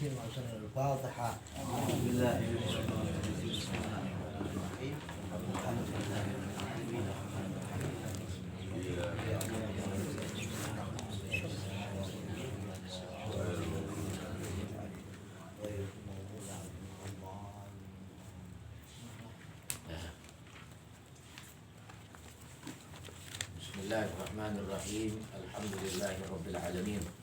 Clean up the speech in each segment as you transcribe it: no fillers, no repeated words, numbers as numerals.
تيسير مع سنة الفاتحة. أعوذ بالله من الشيطان الرجيم. بسم الله الرحمن الرحيم. الحمد لله رب العالمين.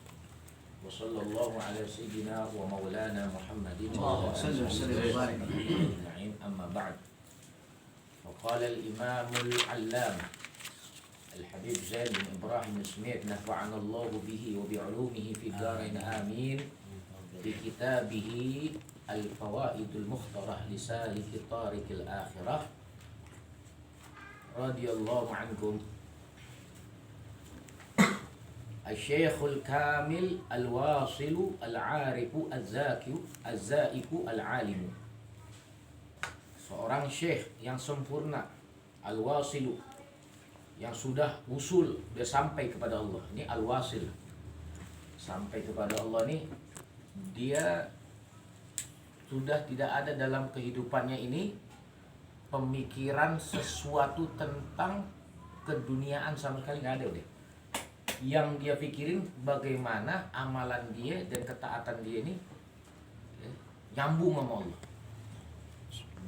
Bismillahirrahmanirrahim. Alhamdulillahirabbil wa sallallahu ala sayyidina wa maulana Muhammadin wa ala alihi wa sahbihi amma ba'd. Faqala al-imam al-allam al-habib Zain bin Ibrahim Smith nafa'ana Allah bihi wa bi'ulumihi fi darain amin bi kitabihi al-fawaidul mukhtarah li saliki tariqil akhirah radhiyallahu anhum. Al-Syekhul Kamil Al-Wasilu Al-Arifu Al-Zakiu Al-Zaiku Al-Alimu. Seorang syekh yang sempurna, Al-Wasilu, yang sudah usul, sudah sampai kepada Allah. Ini Al-Wasil, sampai kepada Allah nih. Dia sudah tidak ada dalam kehidupannya ini pemikiran sesuatu tentang keduniaan, sama sekali nggak ada udah. Yang dia pikirin bagaimana amalan dia dan ketaatan dia ini nyambung sama Allah.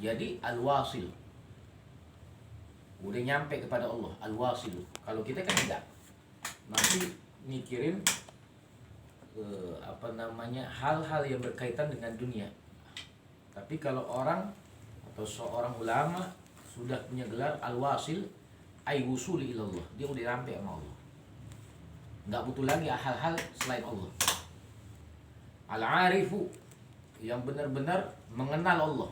Jadi Al-Wasil, udah nyampe kepada Allah, Al-Wasil. Kalau kita kan enggak, masih mikirin hal-hal yang berkaitan dengan dunia. Tapi kalau orang atau seorang ulama sudah punya gelar Al-Wasil, ay wusuli ilallah, dia udah nyampe sama Allah, nggak butuh lagi hal-hal selain Allah. Al-Arifu, yang benar-benar mengenal Allah.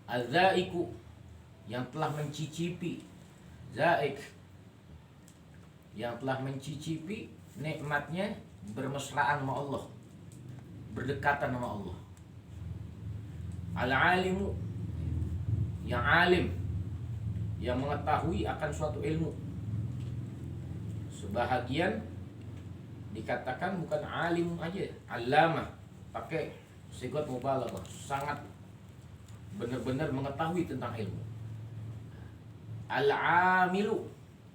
Al-Zaiku, yang telah mencicipi, Zaik, yang telah mencicipi nikmatnya bermesraan sama Allah, berdekatan sama Allah. Al-Alimu, yang alim, yang mengetahui akan suatu ilmu. Sebahagian dikatakan bukan alim aja, allamah, pakai sigat mubalaghah, sangat benar-benar mengetahui tentang ilmu. Al-amilu,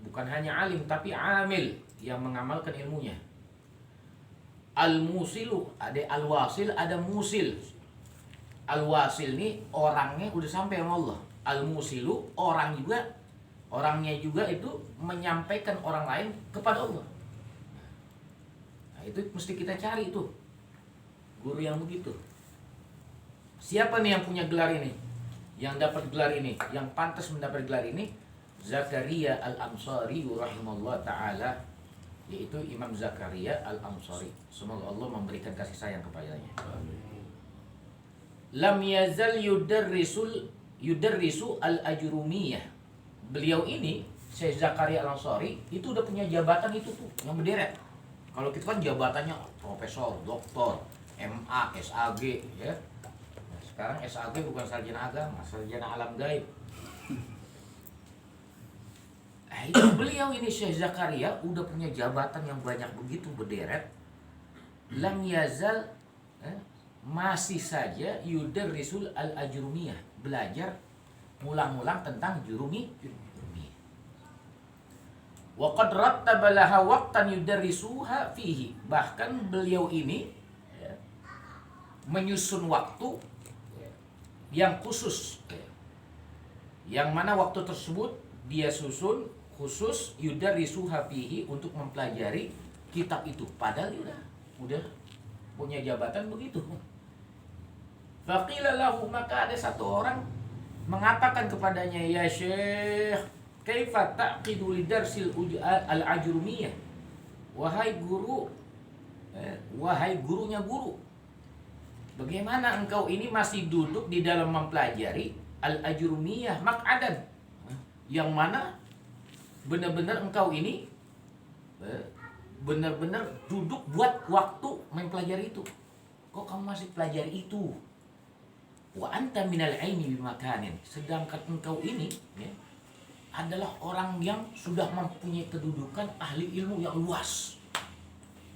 bukan hanya alim tapi amil, yang mengamalkan ilmunya. Al-musilu, ada al-wasil, ada musil. Al-wasil ini orangnya udah sampai sama Allah. Al-musilu, orangnya juga itu menyampaikan orang lain kepada Allah. Nah, itu mesti kita cari itu guru yang begitu. Siapa nih yang punya gelar ini, yang dapat gelar ini, yang pantas mendapat gelar ini? Zakaria Al-Ansari rahimahullah ta'ala, yaitu Imam Zakaria Al-Ansari, semoga Allah memberikan kasih sayang kepadanya. Lam yazal yudarrisu al-ajrumiyah. Beliau ini, Syekh Zakaria Al-Ansari, itu udah punya jabatan itu tuh, yang berderet. Kalau kita kan jabatannya profesor, doktor, MA, SAG, ya. Nah, sekarang SAG bukan sarjana agama, sarjana alam gaib. Itu beliau ini, Syekh Zakaria, udah punya jabatan yang banyak begitu berderet. Lam yazal, masih saja yudarrisul al-ajrumiyah, belajar mulang-mulang tentang jurumi. Wa qad rattaba laha waqtan yudarrisuha fihi. Bahkan beliau ini menyusun waktu yang khusus, yang mana waktu tersebut dia susun khusus yudarrisuha fihi, untuk mempelajari kitab itu. Padahal udah punya jabatan begitu. Faqila lahu, maka ada satu orang mengatakan kepadanya, ya Syekh, kaifa taqidu lidarsil al-ajrumiyah? Wahai guru, wahai gurunya guru, bagaimana engkau ini masih duduk di dalam mempelajari al-ajrumiyah maq'adan, yang mana benar-benar engkau ini benar-benar duduk buat waktu mempelajari itu. Kok kamu masih pelajari itu? Wa anta minal ilmi bimakanin, sedangkan engkau ini adalah orang yang sudah mempunyai kedudukan ahli ilmu yang luas,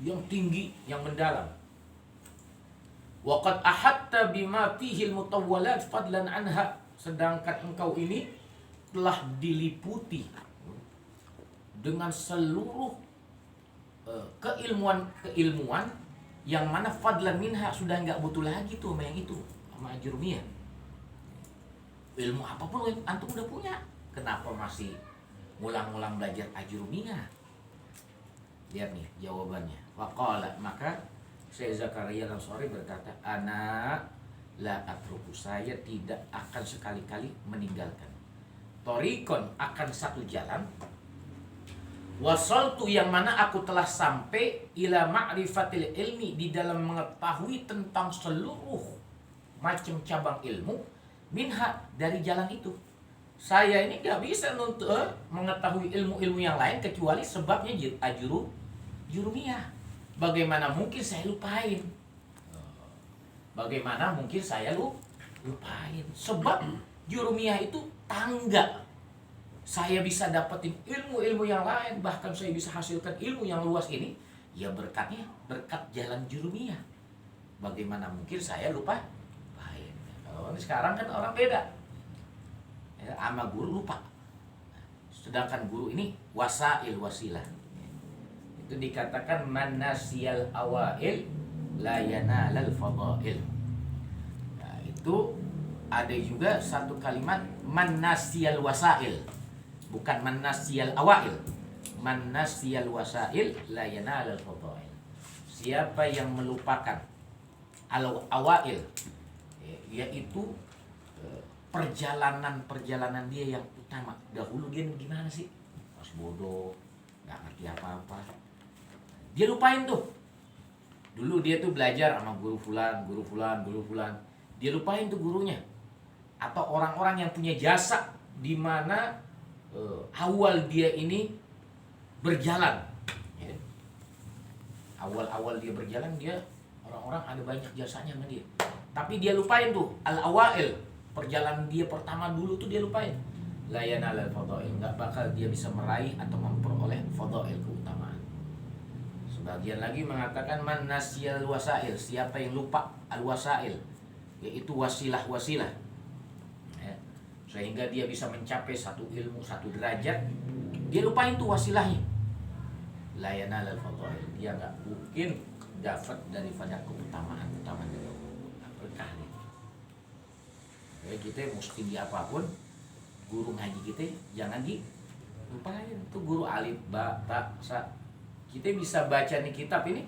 yang tinggi, yang mendalam. Waqad ahatta bima fihi al-mutawwalat fadlan anha, sedangkan engkau ini telah diliputi dengan seluruh keilmuan yang mana fadlan minha, sudah nggak butuh lagi tuh sama yang itu, sama ajurumiyah. Ilmu apapun antum udah punya, kenapa masih ngulang-ngulang belajar ajurumiyah? Lihat nih jawabannya. Waqala, maka Syekh Zakaria Al-Ansari berkata, ana la atruku, saya tidak akan sekali-kali meninggalkan Torikon, akan satu jalan, wasaltu, yang mana aku telah sampai, ila ma'rifatil ilmi, di dalam mengetahui tentang seluruh macam cabang ilmu, minha, dari jalan itu. Saya ini gak bisa untuk mengetahui ilmu-ilmu yang lain kecuali sebabnya jurumiyah. Bagaimana mungkin saya lupain? Bagaimana mungkin saya lupain? Sebab jurumiyah itu tangga. Saya bisa dapetin ilmu-ilmu yang lain, bahkan saya bisa hasilkan ilmu yang luas ini, ya berkat jalan jurumiyah. Bagaimana mungkin saya lupain? Kalau sekarang kan orang beda, ya, sama guru lupa. Sedangkan guru ini wasail, wasilah. Itu dikatakan manasiyal awail la yanalal fadail. Nah, itu ada juga satu kalimat manasiyal wasail, bukan manasiyal awail. Manasiyal wasail la yanalal fadail. Siapa yang melupakan awail, yaitu perjalanan dia yang utama. Dahulu dia gimana sih? Pas bodoh, nggak ngerti apa-apa. Dia lupain tuh. Dulu dia tuh belajar sama guru fulan. Dia lupain tuh gurunya. Atau orang-orang yang punya jasa, di mana awal dia ini berjalan. Ya. Awal-awal dia berjalan, dia orang-orang ada banyak jasanya sama dia. Tapi dia lupain tuh al-awail, perjalanan dia pertama dulu tuh dia lupain. La yanalal fadail, enggak bakal dia bisa meraih atau memperoleh fadail, keutamaan. Sebagian lagi mengatakan man nasiyal wasail, siapa yang lupa al-wasail, yaitu wasilah-wasilah, ya, sehingga dia bisa mencapai satu ilmu, satu derajat, dia lupain tuh wasilahnya. La yanalal fadail, dia enggak mungkin dapat daripada keutamaan itu. Berkah nih. Ya, kita mesti di apapun, guru ngaji kita jangan dilupain. Tuh guru alif ba ta sa, kita bisa baca nih kitab ini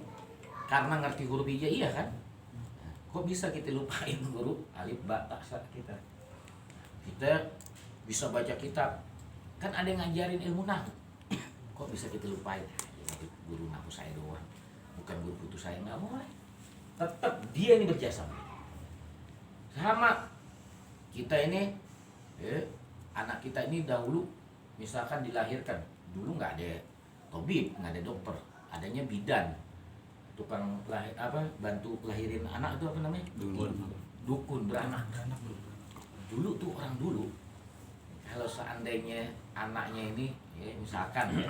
karena ngerti huruf hijaiyah kan. Kok bisa kita lupain guru alif ba ta sa kita? Kita bisa baca kitab, kan ada yang ngajarin ilmu nahwu. Kok bisa kita lupain? Ya, guru nahwu saya doang, bukan guru putus saya, nggak boleh. Tetap dia ini berjasa. Sama kita ini, anak kita ini dahulu misalkan dilahirkan, dulu nggak ada tabib, nggak ada dokter, adanya bidan, tukang lahir, bantu lahirin anak itu apa namanya? Dukun beranak. Dulu tuh orang dulu, kalau seandainya anaknya ini, ya, misalkan ya,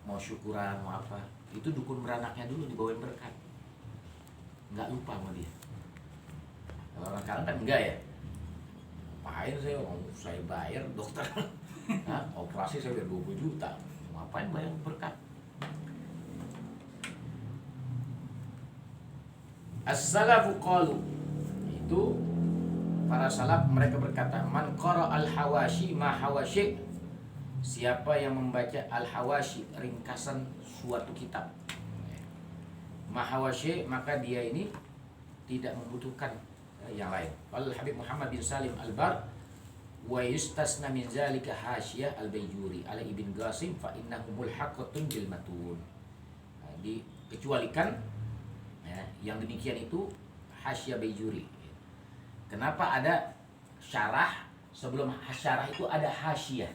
mau syukuran mau apa, itu dukun beranaknya dulu dibawain berkat, nggak lupa sama dia. Kalau orang sekarang kan enggak ya, ngapain saya bayar dokter, nah, operasi saya bayar 20 juta, ngapain bayar berkat? As-salafu qalu, itu para salaf mereka berkata, man qara al-hawashi ma hawashi, siapa yang membaca al-hawashi, ringkasan suatu kitab, ma hawashi, maka dia ini tidak membutuhkan yang lain. Qala Habib Muhammad bin Salim Al-Bar, wa yustasna min zalika hasyah al-Baijuri ala Ibn Qasim fa innahu mulhaqatun bil matun. Dikecualikan, ya, yang demikian itu hasyah Baijuri. Kenapa ada syarah? Sebelum syarah itu ada hasyah.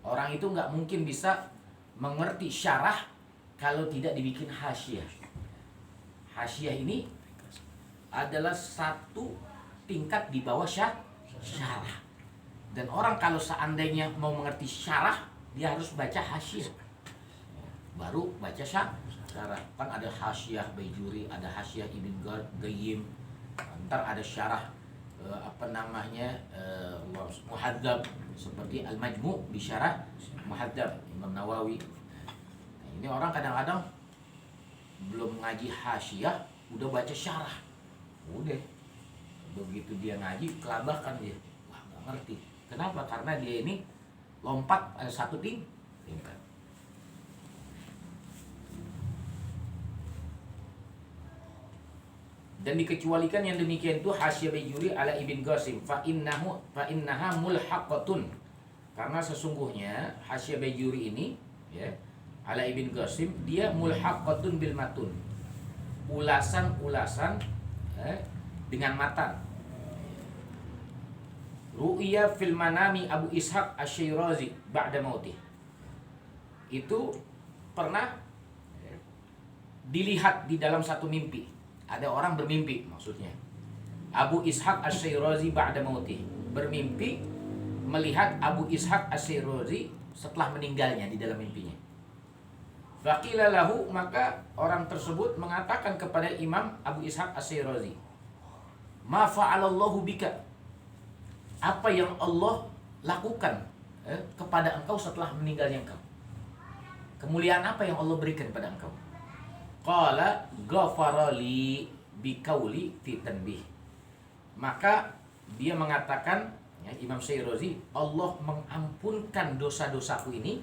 Orang itu nggak mungkin bisa mengerti syarah kalau tidak dibikin hasyah. Hasyah ini adalah satu tingkat di bawah syarah. Dan orang kalau seandainya mau mengerti syarah, dia harus baca hasyah, baru baca syarah. Kan ada Hasyah Baijuri, ada Hasyah Ibn Qayyim, ntar ada syarah Muhadzab seperti Al-Majmu' di syarah Muhadzab Imam Nawawi. Nah, ini orang kadang-kadang belum ngaji hasyah udah baca syarah. Udah begitu dia ngaji kelabakan dia. Wah, nggak ngerti. Kenapa? Karena dia ini lompat ada satu tingkat. Dan dikecualikan yang demikian itu Hasyah Baijuri ala Ibn Qasim fa innaha mulhaqatun, karena sesungguhnya Hasyah Baijuri ini ya ala Ibn Qasim dia mulhaqatun bil matun, ulasan dengan matan. Ru'ya fil manami Abu Ishaq Asy-Syirazi ba'da mautih, itu pernah dilihat di dalam satu mimpi. Ada orang bermimpi, maksudnya Abu Ishaq Asy-Syirazi ba'da mautih, bermimpi melihat Abu Ishaq Asy-Syirazi setelah meninggalnya di dalam mimpinya. Faqila lahu, maka orang tersebut mengatakan kepada Imam Abu Ishaq Asy-Syirazi, ma fa'alallahu bika, apa yang Allah lakukan kepada engkau setelah meninggalnya engkau? Kemuliaan apa yang Allah berikan pada engkau? Qala ghafara li biqauli fi tanbih. Maka dia mengatakan, ya, Imam Syirazi, Allah mengampunkan dosa-dosaku ini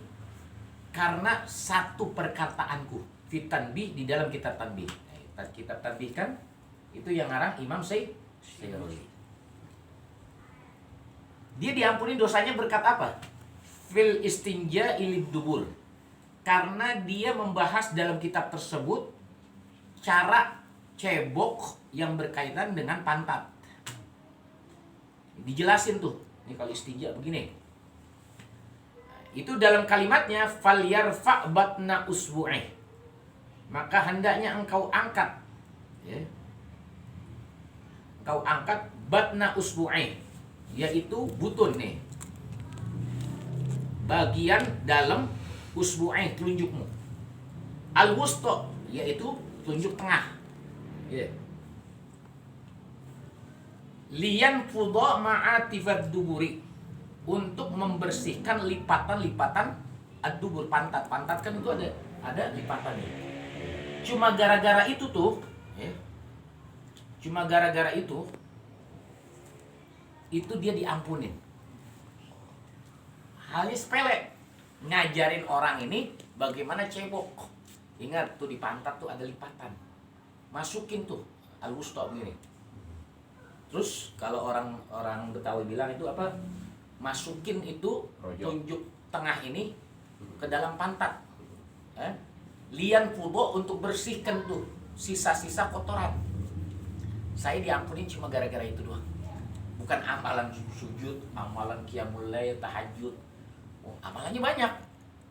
karena satu perkataanku fi tanbih, di dalam kitab tanbih. Nah, kitab tanbih kan itu yang ngarang Imam Syirazi. Dia diampuni dosanya berkat apa? Fil istinja ilid dubur, karena dia membahas dalam kitab tersebut cara cebok yang berkaitan dengan pantat. Dijelasin tuh, ini kalau istinja begini. Itu dalam kalimatnya falyarfa batna usbu'ih, maka hendaknya engkau angkat, ya, engkau angkat batna usbu'ih, yaitu butun nih, bagian dalam usbu'ih, telunjukmu. Al-wusta, yaitu telunjuk tengah, yeah. Liyan fudha ma'atifad duburi, untuk membersihkan lipatan-lipatan ad-dubur, pantat. Pantat kan itu ada lipatannya. Cuma gara-gara itu tuh, ya, cuma gara-gara itu dia diampunin. Halnya sepele, ngajarin orang ini bagaimana cebok. Ingat tuh di pantat tuh ada lipatan, masukin tuh al-wusta begini. Terus kalau orang Betawi bilang itu apa? Masukin itu tunjuk tengah ini ke dalam pantat. Lian fudo, untuk bersihkan tuh sisa-sisa kotoran. Saya diampuni cuma gara-gara itu doang. Bukan amalan sujud, amalan qiyamul lail, tahajud. Oh, amalannya banyak.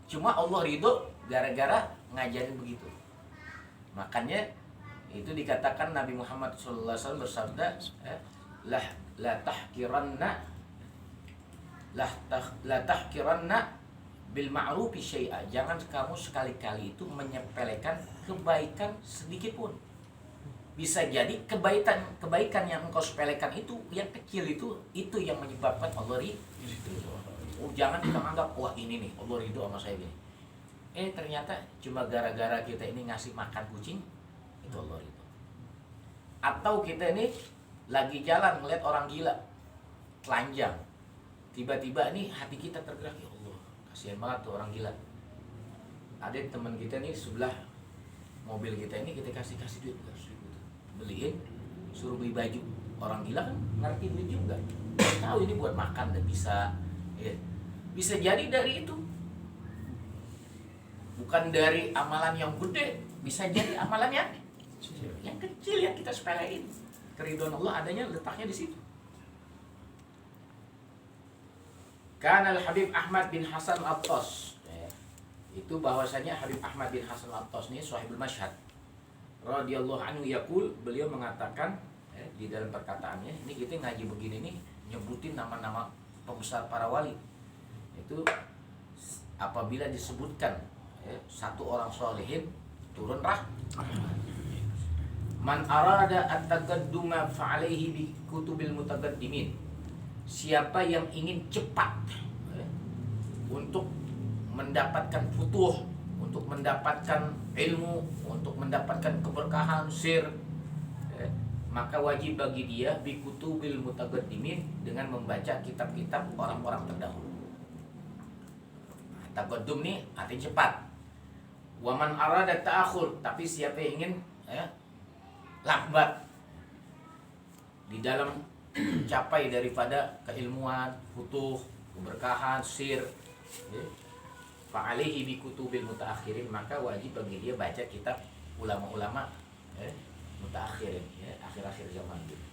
Cuma Allah ridho gara-gara ngajarin begitu. Makanya itu dikatakan Nabi Muhammad SAW bersabda, la tahkiranna bil ma'rufi syai'a, jangan kamu sekali-kali itu menyepelekan kebaikan sedikit pun. Bisa jadi kebaikan yang engkau sepelekan itu yang kecil itu yang menyebabkan Allah ridho. Oh, jangan kita anggap wah ini nih Allah ridho sama saya gini. Ternyata cuma gara-gara kita ini ngasih makan kucing, itu Allah ridho. Atau kita ini lagi jalan ngeliat orang gila telanjang, tiba-tiba nih hati kita tergerak, ya Allah kasihan banget tuh orang gila. Ada teman kita nih sebelah mobil kita ini, kita kasih duit, beliin, suruh beli baju. Orang gila kan ngerti duit juga, tahu ini buat makan dan bisa jadi dari itu. Bukan dari amalan yang gede, bisa jadi amalan yang kecil yang kita sepelein. Keridhaan Allah adanya letaknya di situ. Kana Al-Habib Ahmad bin Hasan Al-Attas, itu bahwasanya Habib Ahmad bin Hasan Al-Attas ini sahibul masyhad radhiyallahu anhu yaqul, beliau mengatakan di dalam perkataannya, ini kita ngaji begini nih nyebutin nama-nama pembesar para wali. Itu apabila disebutkan satu orang solehin, turun rahmat. Man arada at-taqadduma fa'alaihi bi kutubil mutaqaddimin. Siapa yang ingin cepat untuk mendapatkan futuh, untuk mendapatkan ilmu, untuk mendapatkan keberkahan sir, maka wajib bagi dia bi kutubil mutaqaddimin, dengan membaca kitab-kitab orang-orang terdahulu. Taqaddum nih artinya cepat. Wa man arada ta'akhur, tapi siapa yang ingin lambat di dalam capai daripada keilmuan, futuh, keberkahan, sir, fa'alaihi bi kutubil mutaakhirin, maka wajib bagi dia baca kitab ulama-ulama mutaakhirin, akhir-akhir zaman gitu.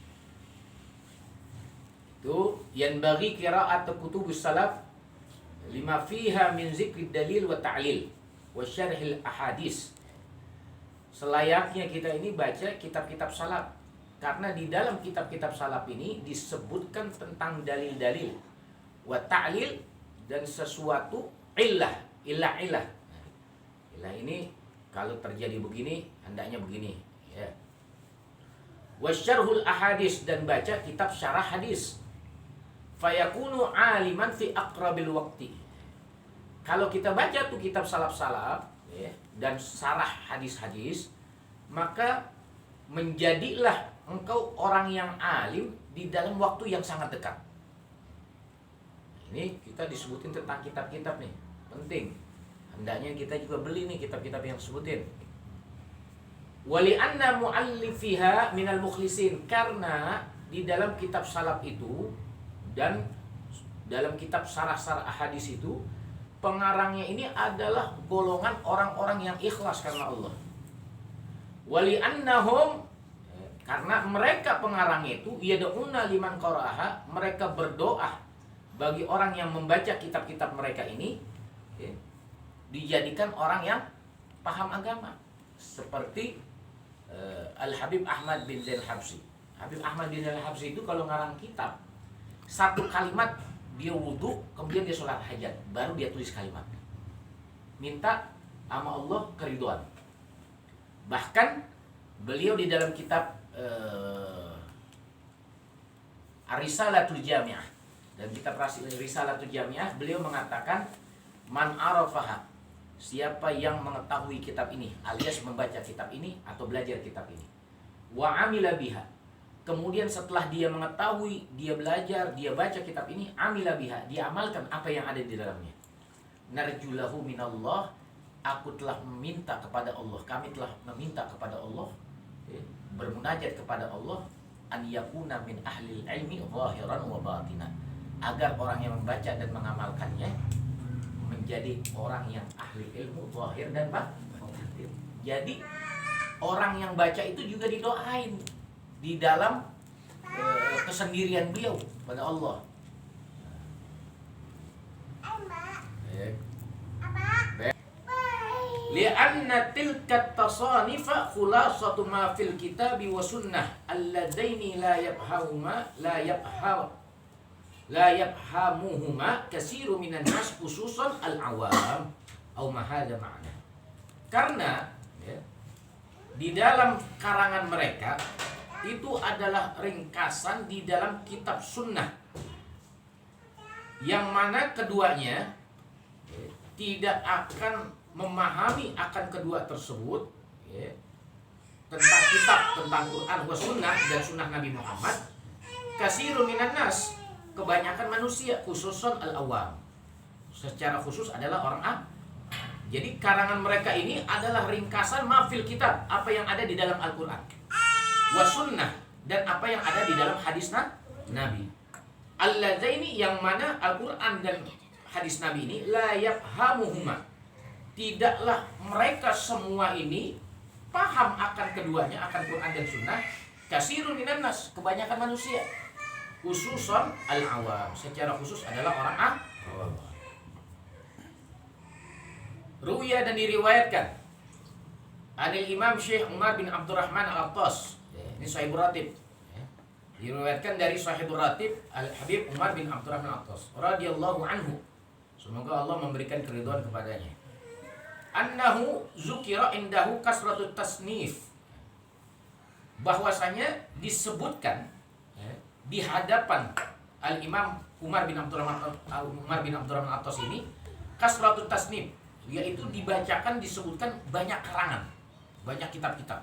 Itu yang bagi qiraat kutubus salaf lima fiha min zikri dalil wa ta'lil wa syarhil ahadis. Selayaknya kita ini baca kitab-kitab salaf, karena di dalam kitab-kitab salaf ini disebutkan tentang dalil-dalil wa ta'lil, dan sesuatu illah ini kalau terjadi begini hendaknya begini ya. Wa syarhul ahadis, dan baca kitab syarah hadis. Fayakunu aliman fi aqrabil waqti. Kalau kita baca tuh kitab salaf-salaf ya, dan syarah hadis-hadis, maka menjadilah engkau orang yang alim di dalam waktu yang sangat dekat. Ini kita disebutin tentang kitab-kitab nih, penting. Hendaknya kita juga beli nih kitab-kitab yang disebutin. Wali anna muallifiha minal mukhlisin, karena di dalam kitab salaf itu dan dalam kitab syarah-syarah hadis itu, pengarangnya ini adalah golongan orang-orang yang ikhlas karena Allah. Wali annahum, karena mereka pengarangnya itu yad'una liman qara'aha, mereka berdoa bagi orang yang membaca kitab-kitab mereka ini dijadikan orang yang paham agama. Seperti Al-Habib Ahmad bin Zain Habsyi. Habib Ahmad bin Zain Habsyi itu kalau ngarang kitab, satu kalimat dia wudhu, kemudian dia sholat hajat, baru dia tulis kalimat, minta sama Allah keridhaan. Bahkan beliau di dalam kitab Ar-Risalatul Jami'ah, dan kitab Risalatul Jami'ah, beliau mengatakan man arafaha, siapa yang mengetahui kitab ini, alias membaca kitab ini atau belajar kitab ini, wa amila biha, kemudian setelah dia mengetahui, dia belajar, dia baca kitab ini, amila biha, dia amalkan apa yang ada di dalamnya, narjulahu minallah, aku telah meminta kepada Allah, kami telah meminta kepada Allah, bermunajat kepada Allah, an yakuna min ahlil ilmi zahiran wa batina, agar orang yang membaca dan mengamalkannya menjadi orang yang ahli ilmu zahir dan batin. Jadi orang yang baca itu juga didoain di dalam kesendirian beliau pada Allah. Li'anna tilka tasanifa khulasatu ma fil kitabi wa sunnah alladaini la yafhamuhuma kasiru minan nas khususan al-awam au ma hadha ma'na. Karena di dalam karangan mereka itu adalah ringkasan di dalam kitab sunnah, yang mana keduanya tidak akan memahami akan kedua tersebut tentang kitab, tentang Quran wa sunnah dan sunnah Nabi Muhammad, kasirun minan nas, kebanyakan manusia, khususon al-awam, secara khusus adalah orang awam. Jadi karangan mereka ini adalah ringkasan mafil kitab, apa yang ada di dalam Al-Quran wa sunnah, dan apa yang ada di dalam hadis Nabi. Alladzaini, yang mana Al-Quran dan hadis Nabi ini la yafhamuhuma, tidaklah mereka semua ini paham akan keduanya, akan Quran dan sunnah, kasirun minan nas, kebanyakan manusia, khususon al-awam, secara khusus adalah orang awam. Ruwiya, dan diriwayatkan Anil Imam Syekh Umar bin Abdurrahman Al-Attas, ini Sahibul Ratib, diriwayatkan dari Sahibul Ratib Al-Habib Umar bin Abdurrahman Al-Attas radhiyallahu anhu, semoga Allah memberikan keridhaan kepadanya. annahu zukira indahu kasratut tasnif, bahwasanya disebutkan di hadapan Al-Imam Umar bin Abdurrahman Athos ini kasratut tasnif, yaitu dibacakan, disebutkan banyak karangan, banyak kitab-kitab.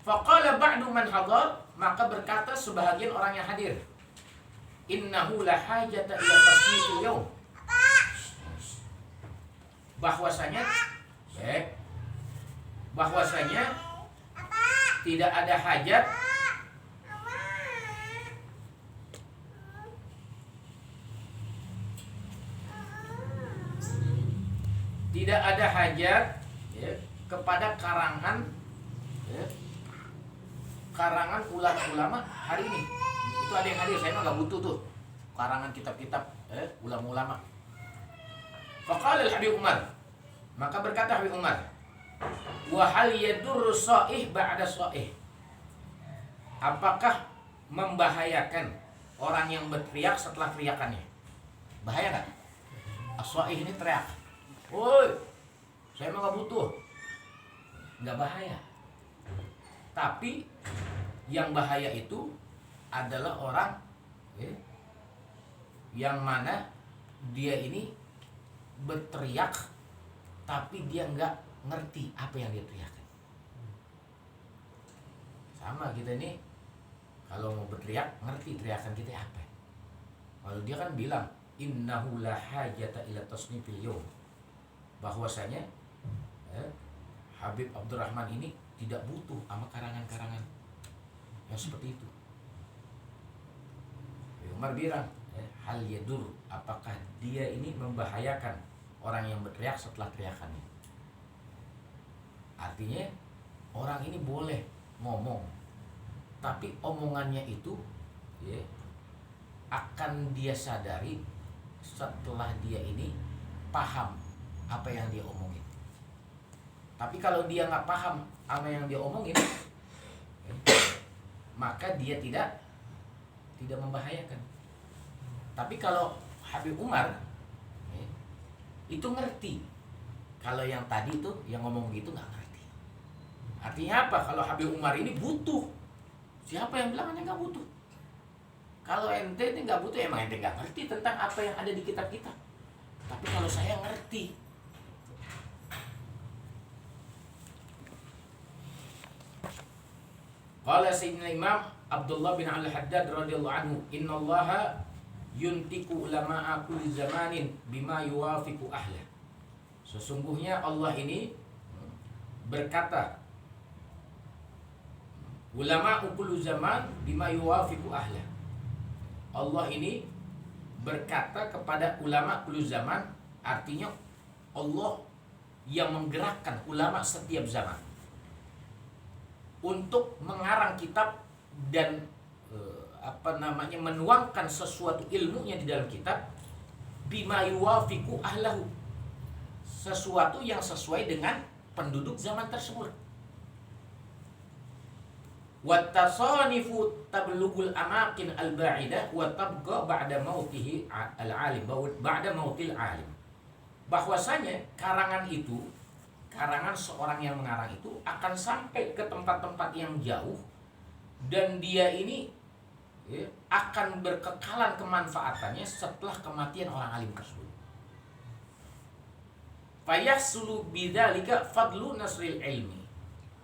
Faqala ba'du man hadar, maka berkata sebahagian orang yang hadir, innahu la hajata ila tasnifil yawm, bahwasanya tidak ada hajat kepada karangan ulama hari ini. Itu ada yang hadir, saya mah nggak butuh tuh karangan kitab-kitab ulama-ulama. Faqala al-Habib Umar, maka berkata Habib Umar, wa hal yadurru sha'ih ba'da sha'ih, apakah membahayakan orang yang berteriak setelah teriakannya? Bahaya nggak? As-sha'ih ini teriak, woi, saya mah nggak butuh. Nggak bahaya. Tapi yang bahaya itu adalah orang yang mana dia ini berteriak tapi dia nggak ngerti apa yang dia teriakkan. Sama kita ini kalau mau berteriak ngerti teriakan kita apa. Kalau dia kan bilang innahu la hajata ila tasnifil yawm, bahwasanya Habib Abdurrahman ini tidak butuh sama karangan-karangan yang seperti itu. Umar bilang, hal yadur, apakah dia ini membahayakan orang yang berteriak setelah teriakannya? Artinya orang ini boleh ngomong, tapi omongannya itu akan dia sadari setelah dia ini paham apa yang dia omongin. Tapi kalau dia nggak paham apa yang dia omongin, maka dia tidak membahayakan. Tapi kalau Habib Umar itu ngerti, kalau yang tadi itu yang ngomong gitu nggak ngerti. Artinya apa? Kalau Habib Umar ini butuh, siapa yang bilang ente nggak butuh? Kalau ente ini nggak butuh, emang ente nggak ngerti tentang apa yang ada di kitab kita. Tapi kalau saya ngerti. Qala Sayyidina Imam Abdullah bin Al-Haddad radhiyallahu anhu, innallaha yuntiku ulama'a kulli zamanin bima yuwafiqu ahlah. Sesungguhnya Allah ini berkata, ulama kullu zaman bima yuwafiqu ahlah. Allah ini berkata kepada ulama kullu zaman, artinya Allah yang menggerakkan ulama setiap zaman untuk mengarang kitab dan menuangkan sesuatu ilmunya di dalam kitab, bima yuwafiqu ahlahu, sesuatu yang sesuai dengan penduduk zaman tersebut. Wa tasanifu tablugul amakin al-ba'idah wa tabqa ba'da mautihi al-alim, ba'da mautil alim. Bahwasanya karangan seorang yang mengarang itu akan sampai ke tempat-tempat yang jauh, dan dia ini akan berkekalan kemanfaatannya setelah kematian orang alim tersebut. Fayahsulu bidzalika fadlu nasril ilmi,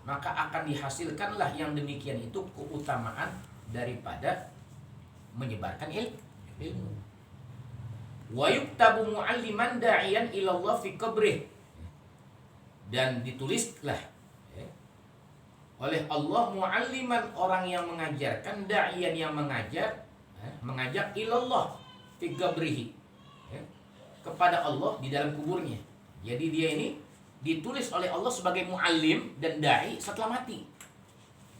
maka akan dihasilkanlah yang demikian itu keutamaan daripada menyebarkan ilmu. Wa yuktabu mu'alliman da'iyan ilallah fi qabrih, dan ditulislah oleh Allah mu'alliman, orang yang mengajarkan, da'iyan yang mengajak ilallah fi qabrihi, kepada Allah di dalam kuburnya. Jadi dia ini ditulis oleh Allah sebagai mu'allim dan da'i setelah mati.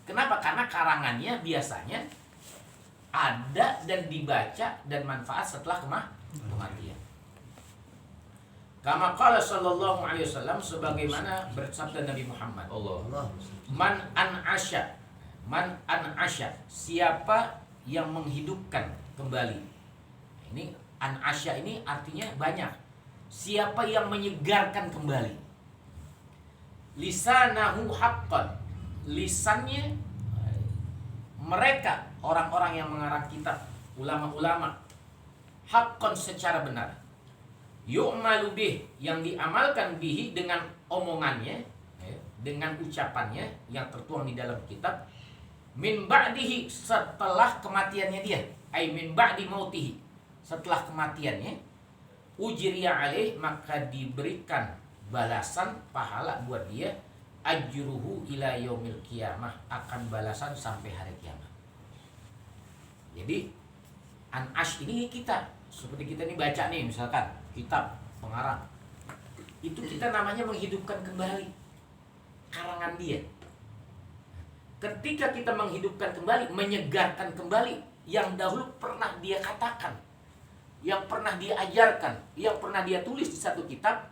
Kenapa? Karena karangannya biasanya ada dan dibaca dan manfaat setelah kematian. Kama qala sallallahu alaihi wasallam, sebagaimana bersabda Nabi Muhammad, man an'asya, siapa yang menghidupkan kembali. Ini an'asya ini artinya banyak. Siapa yang menyegarkan kembali. lisanahu haqqan, lisannya mereka orang-orang yang mengarang kitab, ulama-ulama, haqqan secara benar, yu'malu bih, yang diamalkan bihi dengan omongannya, dengan ucapannya yang tertuang di dalam kitab, min ba'dihi, setelah kematiannya dia, ay min ba'di mautihi, setelah kematiannya, ujriya alaih, maka diberikan balasan pahala buat dia, ajruhu ila yaumil qiyamah, akan balasan sampai hari kiamat. Jadi An-Ash ini kita, seperti kita ini baca nih misalkan kitab pengarang, itu kita namanya menghidupkan kembali karangan dia. Ketika kita menghidupkan kembali, menyegarkan kembali yang dahulu pernah dia katakan, yang pernah dia ajarkan, yang pernah dia tulis di satu kitab,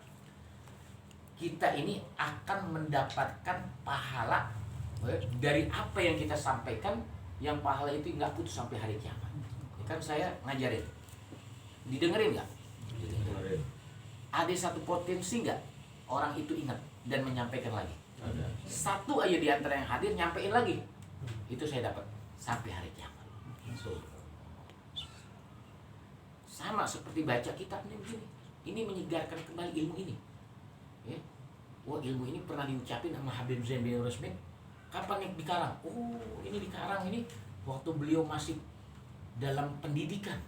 kita ini akan mendapatkan pahala dari apa yang kita sampaikan, yang pahala itu nggak putus sampai hari kiamat. Ya kan saya ngajarin, didengerin nggak? Ada satu potensi nggak orang itu ingat dan menyampaikan lagi? Ada. Satu aja di antara yang hadir nyampein lagi, itu saya dapat sampai hari kiamat. Sama seperti baca kitab ini begini, ini menyegarkan kembali ilmu ini. Ya. Wah, ilmu ini pernah diucapin sama Habib Zain bin Rusmin. Kapan yang dikarang? Oh, ini dikarang ini waktu beliau masih dalam pendidikan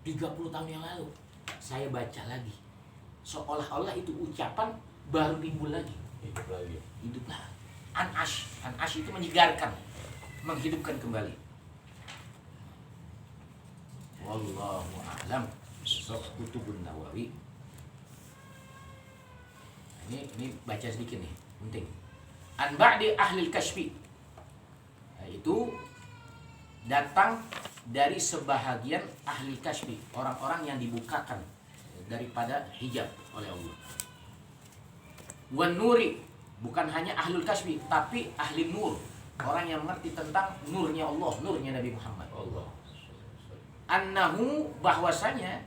30 tahun yang lalu. Saya baca lagi, seolah-olah itu ucapan baru timbul lagi. Hidup lagi. An-Ash itu menyegarkan, menghidupkan kembali. Wallahu a'lam. Kutubun Nawawi. Ini baca sedikit nih, penting. An ba'di ahlil kashfi, itu datang dari sebahagian ahli kashfi, orang-orang yang dibukakan daripada hijab oleh Allah. Wan nuri, bukan hanya ahlul kashfi, tapi ahli nur, orang yang mengerti tentang nurnya Allah, nurnya Nabi Muhammad. Allah. Annahu, bahwasanya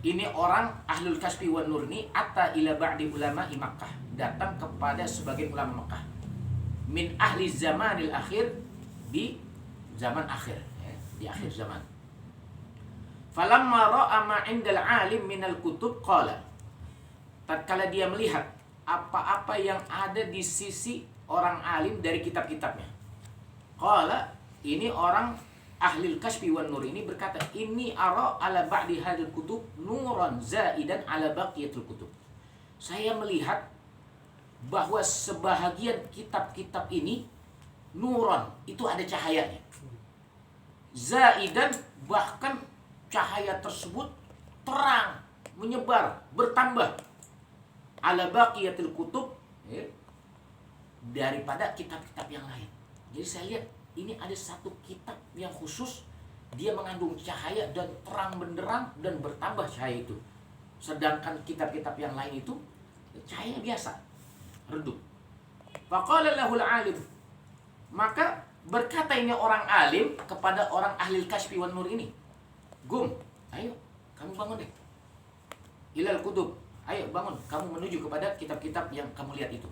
ini orang ahlul kasbi wan nur ini atta ila ba'di ulama Makkah, datang kepada sebagian ulama Makkah, min ahli zamanil akhir, di zaman akhir, ya, di akhir zaman. Falamma ra'a ma 'indal 'alim minal kutub qala, tatkala dia melihat apa-apa yang ada di sisi orang alim dari kitab-kitabnya, qala, ini orang Ahlil kasbi wan nur ini berkata, ini ara ala ba'di hadil kutub nuran zaidan ala baqiyatul kutub. Saya melihat bahwa sebahagian kitab-kitab ini nuran, itu ada cahayanya. Zaidan, bahkan cahaya tersebut terang, menyebar, bertambah. Ala baqiyatul kutub, ya, daripada kitab-kitab yang lain. Jadi saya lihat ini ada satu kitab yang khusus, dia mengandung cahaya dan terang benderang dan bertambah cahaya itu. Sedangkan kitab-kitab yang lain itu cahaya biasa, redup. Faqala lahul alim, maka berkata ini orang alim kepada orang ahli kasfi wan nur ini, gum, ayo kamu bangun deh, ilal kutub, ayo bangun, kamu menuju kepada kitab-kitab yang kamu lihat itu.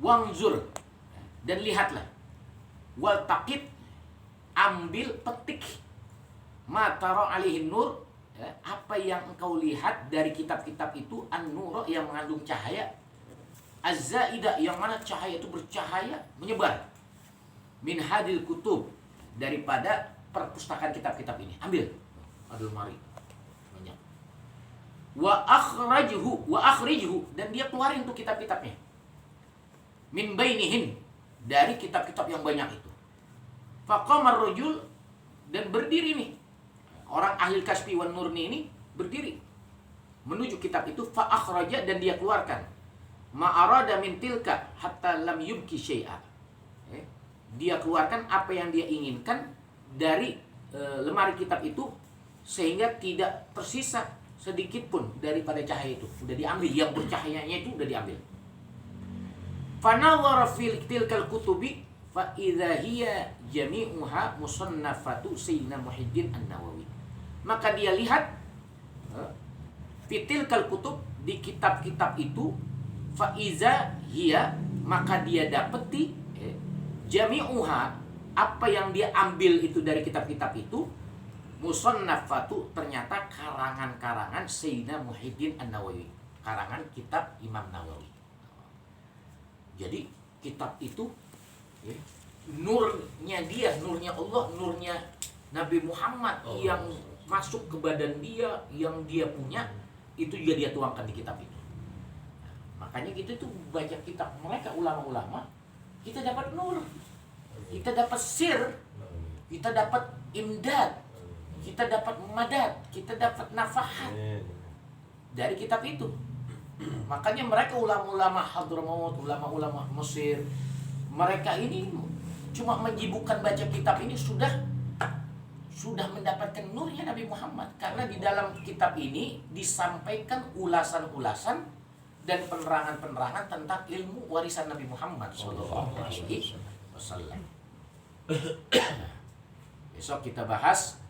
Wangzur, dan lihatlah. Wal taqid, ambil petik, mataro alihin nur, ya, apa yang engkau lihat dari kitab-kitab itu, an-nur yang mengandung cahaya, az-zaidah yang mana cahaya itu bercahaya menyebar, min hadil kutub, daripada perpustakaan kitab-kitab ini. Ambil, ada lemari banyak. Wa akhrijhu, dan dia keluarin tuh kitab-kitabnya, min bainihin, dari kitab-kitab yang banyak itu. Faqamar rajul, dan berdiri nih orang ahli kasfi wan nurni ini, berdiri menuju kitab itu. Fa akhraja, dan dia keluarkan, ma arada min tilka hatta lam yubki syai'a, dia keluarkan apa yang dia inginkan dari lemari kitab itu, sehingga tidak tersisa sedikit pun daripada cahaya itu. Sudah diambil, yang bercahayanya itu sudah diambil. Fanawara fil tilkal kutubi fa idza hiya jami'uha musannafatu Sayyidina Muhyiddin An-Nawawi. Maka dia lihat fitilkal kutub, di kitab-kitab itu, Faiza hiya, maka dia dapeti jami'uha, apa yang dia ambil itu dari kitab-kitab itu, musannafatu, ternyata karangan-karangan Sayyidina Muhyiddin An-Nawawi, karangan kitab Imam Nawawi. Jadi kitab itu ya, nurnya dia, nurnya Allah, nurnya Nabi Muhammad yang masuk ke badan dia, yang dia punya, itu juga dia tuangkan di kitab itu. Makanya kita tuh baca kitab mereka, ulama-ulama, kita dapat nur, kita dapat sir, kita dapat imdad, kita dapat madad, kita dapat nafahat dari kitab itu. Makanya mereka ulama-ulama Hadramaut, ulama-ulama Mesir, mereka ini cuma menyibukkan baca kitab ini sudah mendapatkan nurnya Nabi Muhammad, karena di dalam kitab ini disampaikan ulasan-ulasan dan penerangan-penerangan tentang ilmu warisan Nabi Muhammad SAW. Besok kita bahas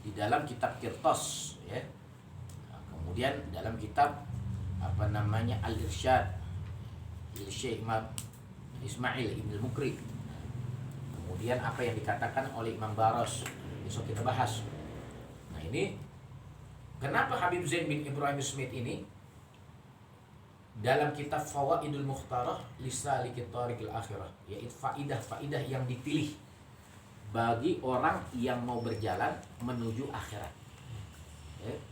di dalam kitab Qirtas ya. Nah, kemudian dalam kitab Al-Irsyad Syekh Imam Ismail Ibn Mukri. Kemudian apa yang dikatakan oleh Imam Baras, besok kita bahas. Nah ini kenapa Habib Zain bin Ibrahim Smith ini dalam kitab Fawaidul Mukhtarah Lisalikit Thariqil Akhirah, yaitu faidah-faidah yang dipilih bagi orang yang mau berjalan menuju akhirat.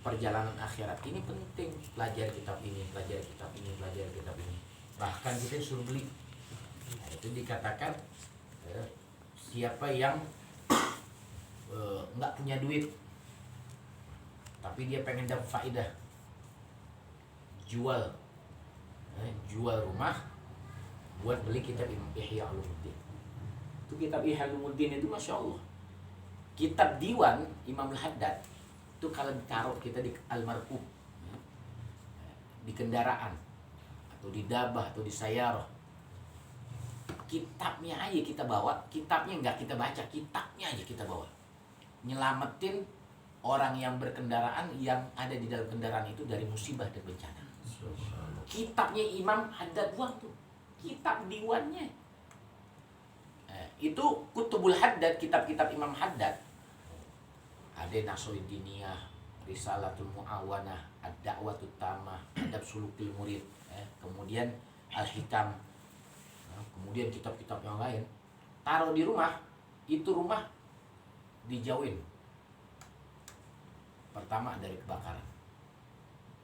Perjalanan akhirat ini penting, pelajari kitab ini, pelajari kitab ini, pelajari kitab ini. Bahkan kita suruh beli. Nah, itu dikatakan siapa yang nggak punya duit tapi dia pengen dapat faedah, jual rumah buat beli kitab Ihya Ulumuddin. Itu kitab Ihya Ulumuddin itu Masya Allah, kitab diwan Imam Al-Haddad itu kalau ditaruh kita di almarhum di kendaraan atau di dabah atau di sayarah, kitabnya aja kita bawa, kitabnya nggak kita baca, kitabnya aja kita bawa, nyelamatin orang yang berkendaraan yang ada di dalam kendaraan itu dari musibah dan bencana. Kitabnya Imam Haddad buang tuh, kitab diwannya. Itu Kutubul Haddad, kitab-kitab Imam Haddad. Ada Nasruddiniyah, Risalatul Mu'awanah, Ad-Da'watul Tamah, Adab Sulukil Murid, kemudian Al-Hikam, kemudian kitab-kitab yang lain. Taruh di rumah, itu rumah dijauhin. Pertama dari kebakaran,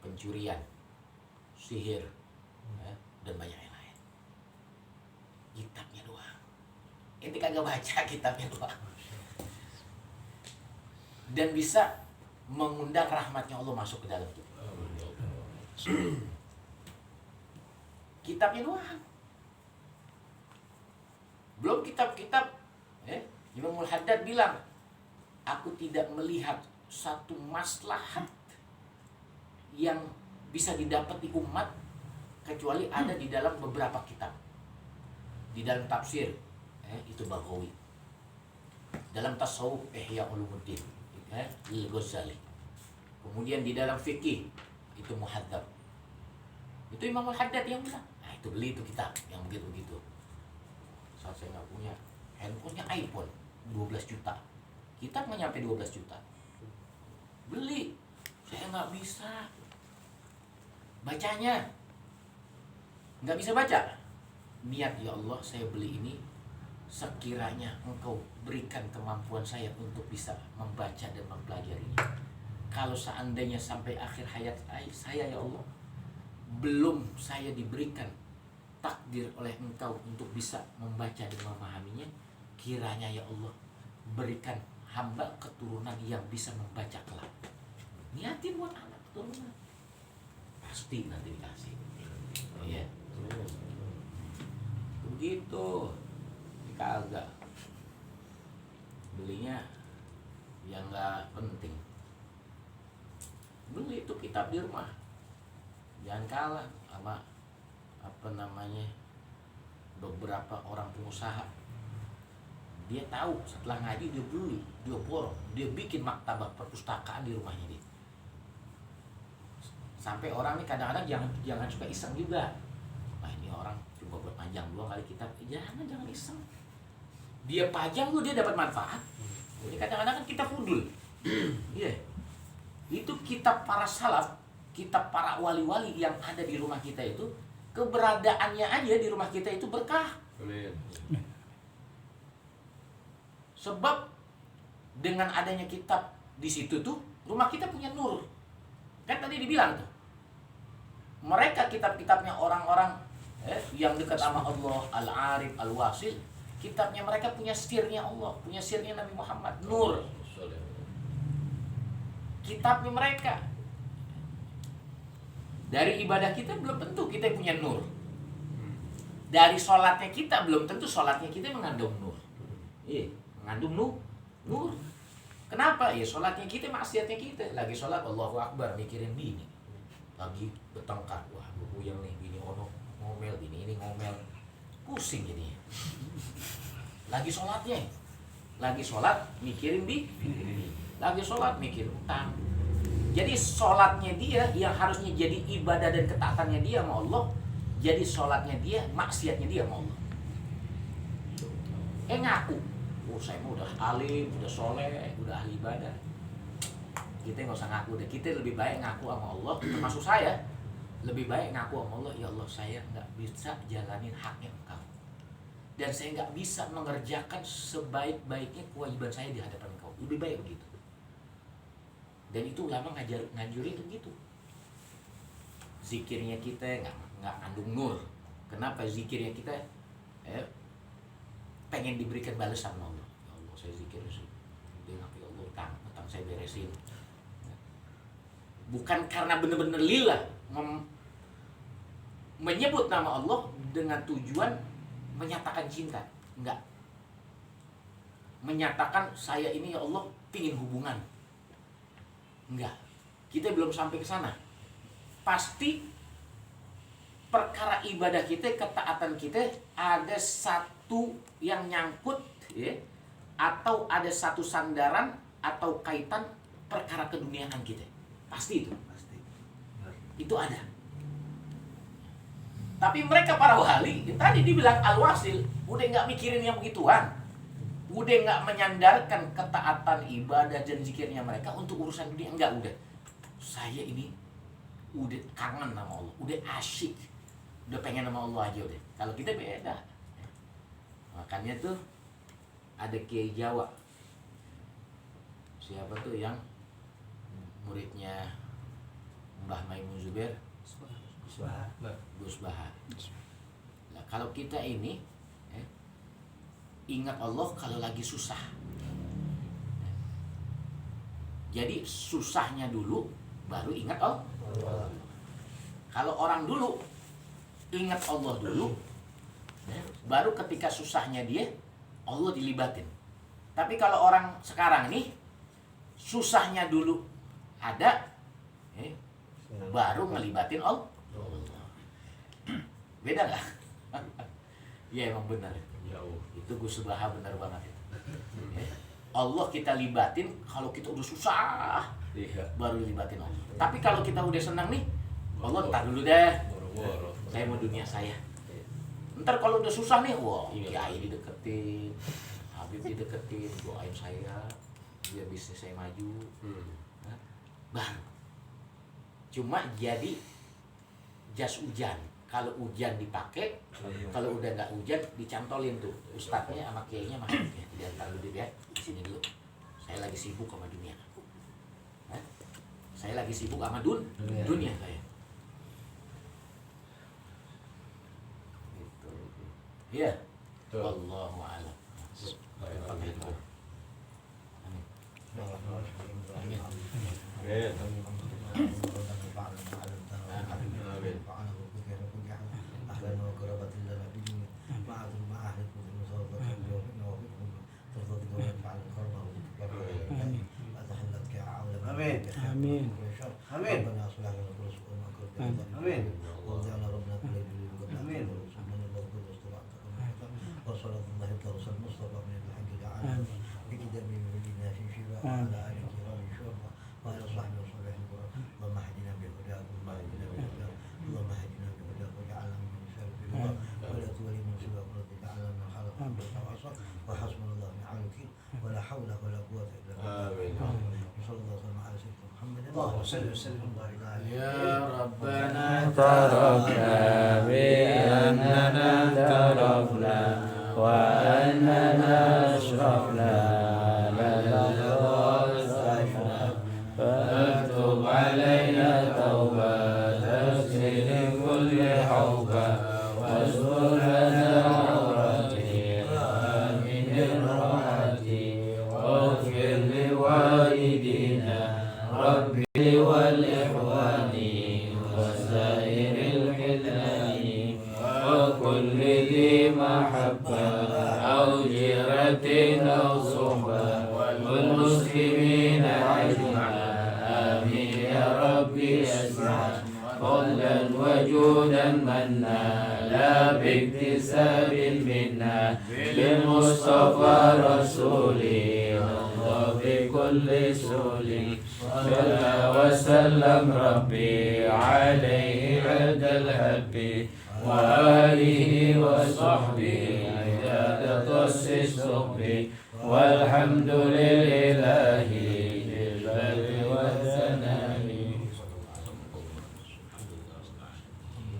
pencurian, sihir, dan banyak yang lain. Kitabnya doang. Ini kagak baca kitabnya doang. Dan bisa mengundang rahmatnya Allah masuk ke dalam itu. Kitabnya doang. Belum kitab-kitab. Imam Al-Haddad bilang, aku tidak melihat satu maslahat yang bisa didapat di umat kecuali ada di dalam beberapa kitab. Di dalam tafsir itu Baghawi, dalam tasawuf Ihya Ulumuddin Al-Ghazali, kemudian di dalam fikih itu Muhadzab, itu Imam Al-Haddad yang bilang. Nah itu beli itu kitab yang begitu-begitu. Saat saya nggak punya handphonenya iPhone 12 juta, kitab nggak nyampe 12 juta, beli. Saya nggak bisa bacanya, nggak bisa baca. Niat, ya Allah saya beli ini sekiranya Engkau berikan kemampuan saya untuk bisa membaca dan mempelajarinya. Kalau seandainya sampai akhir hayat saya ya Allah belum saya diberikan takdir oleh Engkau untuk bisa membaca dan memahaminya, kiranya ya Allah berikan hamba keturunan yang bisa membaca kelak. Niatin buat anak keturunan, pasti nanti dikasih. Ya begitu. Kagak belinya yang nggak penting, beli itu kitab di rumah. Jangan kalah sama beberapa orang pengusaha. Dia tahu setelah ngaji dia beli, dia borong, dia bikin maktabah perpustakaan di rumahnya dia. Sampai orang nih kadang-kadang jangan suka iseng juga. Nah ini orang coba buat panjang doang kali kitab. Jangan iseng. Dia pajang tuh dia dapat manfaat. Jadi kadang-kadang kan kita fudul. Iya. Itu kitab para salaf, kitab para wali-wali yang ada di rumah kita itu, keberadaannya aja di rumah kita itu berkah. Sebab dengan adanya kitab di situ tuh rumah kita punya nur. Kan tadi dibilang tuh. Mereka kitab-kitabnya orang-orang yang dekat sama Allah, Al-Arif, Al-Wasil, kitabnya mereka punya sirnya Allah, punya sirnya Nabi Muhammad, nur. Kitabnya mereka. Dari ibadah kita belum tentu kita punya nur. Dari sholatnya kita belum tentu sholatnya kita mengandung nur. Iya, mengandung nur. Kenapa? Ya sholatnya kita, maksiatnya kita. Lagi sholat Allahu Akbar mikirin bini. Lagi bertengkar, wah gue yang nih bini ono ngomel, bini ini ngomel, pusing jadinya. Lagi sholatnya, lagi sholat mikirin bini, lagi sholat mikirin utang. Jadi sholatnya dia yang harusnya jadi ibadah dan ketaatannya dia sama Allah, jadi sholatnya dia, maksiatnya dia sama Allah. Ngaku, saya mah udah alim, udah soleh, udah ahli ibadah. Kita nggak usah ngaku deh, kita lebih baik ngaku sama Allah, termasuk saya. Lebih baik ngaku sama Allah, ya Allah saya nggak bisa jalanin haknya Engkau. Dan saya nggak bisa mengerjakan sebaik-baiknya kewajiban saya di hadapan Engkau. Lebih baik begitu. Dan itu ulama ngajurin begitu. Zikirnya kita nggak ngandung nur. Kenapa zikirnya kita pengen diberikan balasan sama Allah. Ya Allah saya zikir dengan ya Allah utang saya beresin. Bukan karena benar-benar lillah menyebut nama Allah dengan tujuan menyatakan cinta, enggak. Menyatakan saya ini ya Allah pingin hubungan, enggak. Kita belum sampai ke sana. Pasti perkara ibadah kita, ketaatan kita ada satu yang nyangkut, ya, atau ada satu sandaran atau kaitan perkara keduniaan kita. Pasti itu. Itu ada. Tapi mereka para wali, tadi dibilang al-wasil, udah nggak mikirin yang begituan. Udah nggak menyandarkan ketaatan ibadah dan zikirnya mereka untuk urusan dunia. Enggak, udah. Saya ini udah kangen sama Allah, udah asyik. Udah pengen sama Allah aja udah. Kalau kita beda. Makanya tuh ada Kiai Jawa. Siapa tuh yang muridnya Mbah Maimun Zubair, Gus Baha. Nah, kalau kita ini ingat Allah kalau lagi susah. Jadi susahnya dulu baru ingat Allah. Kalau orang dulu ingat Allah dulu, baru ketika susahnya dia Allah dilibatin. Tapi kalau orang sekarang nih susahnya dulu ada, baru ngelibatin Allah. Beda nggak? Ya emang benar. Itu Gus Baha benar banget itu. Allah kita libatin kalau kita udah susah, baru libatin Allah. Tapi kalau kita udah senang nih, Allah entar dulu deh. Saya mau dunia saya. Ntar kalau udah susah nih, wah, Kiai dideketin, Habib dideketin, doain saya biar bisnis saya maju. Baru. Cuma jadi jas hujan. Kalau hujan dipakai, kalau udah nggak hujan dicantolin tuh ustadznya sama kiainya masuk ya. Diantar dulu ya, di sini dulu. Saya lagi sibuk sama dunia. Saya lagi sibuk sama dunia saya. Gitu. Iya. Wallahu a'lam. Amin. Amin. Amin. Amin. وعلى صحبه وصحبه اللهم اهدنا بهداك اللهم اهدنا بهداك اللهم اهدنا بهداك واجعلنا من نسالك برضاك ولا تولي من سواك ولا تجعلنا من خلق وعصى وحسبنا الله ونعم الوكيل ولا حول ولا قوه الا بالله. وصلى الله وسلم على سيدنا محمد اللهم صل وسلم وبارك عليه. يا ربنا اعترفنا بأننا اعترفنا وأننا أشرفنا لدى الله استغفرنا فاكتب علينا توبة تغسل كل حوبة واستر لنا عورتي آمين راحتي واغفر لوالدينا ربي والإخوان وسائر الحلال وكل ذي محبة أو جيرة أو صحبة والمسلمين أجمعين آمين يا ربي اسمع فضلا وجودا منا لا باكتساب منا بالمصطفى رسولي الله بكل سولي صلى وسلم ربي عليه عند الحب وآله وصحبه عداد قص الصحب والحمد لله